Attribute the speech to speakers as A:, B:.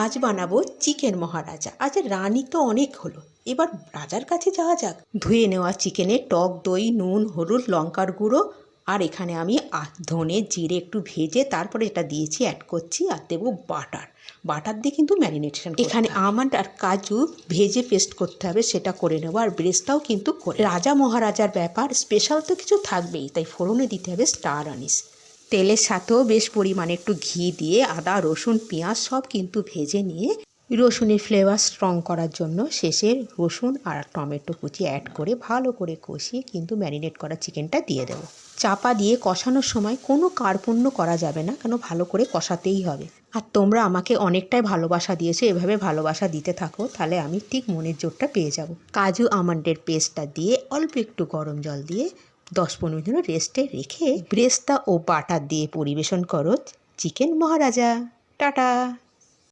A: আজ বানাবো চিকেন মহারাজা। আজ রানী তো অনেক হলো, এবার রাজার কাছে যাওয়া যাক। ধুয়ে নেওয়া চিকেনে টক দই, নুন, হলুদ, লঙ্কার গুঁড়ো আর এখানে আমি ধনে জিরে একটু ভেজে তারপরে এটা দিয়েছি, অ্যাড করছি। আর দেবো বাটার দিয়ে কিন্তু ম্যারিনেশন। এখানে আমন্ড আর কাজু ভেজে পেস্ট করতে হবে, সেটা করে নেবো। আর ব্রেস্টটাও কিন্তু রাজা মহারাজার ব্যাপার, স্পেশাল তো কিছু থাকবেই, তাই ফোড়নে দিতে হবে স্টার আনিস। তেলের সাথেও বেশ পরিমাণে একটু ঘি দিয়ে আদা, রসুন, পেঁয়াজ সব কিন্তু ভেজে নিয়ে রসুনের ফ্লেভার স্ট্রং করার জন্য শেষে রসুন আর টমেটো কুচি অ্যাড করে ভালো করে কষিয়ে কিন্তু ম্যারিনেট করা চিকেনটা দিয়ে দেবো। চাপা দিয়ে কষানোর সময় কোনো কার্পণ্য করা যাবে না, কেন ভালো করে কষাতেই হবে। আর তোমরা আমাকে অনেকটাই ভালোবাসা দিয়েছো, এভাবে ভালোবাসা দিতে থাকো, তাহলে আমি ঠিক মনের জোরটা পেয়ে যাব। কাজু আমন্ডের পেস্টটা দিয়ে অল্প একটু গরম জল দিয়ে 10-15 মিনিট রেস্টে রেখে ব্রেস্তা ও বাটার দিয়ে পরিবেশন করো চিকেন মহারাজা। টাটা।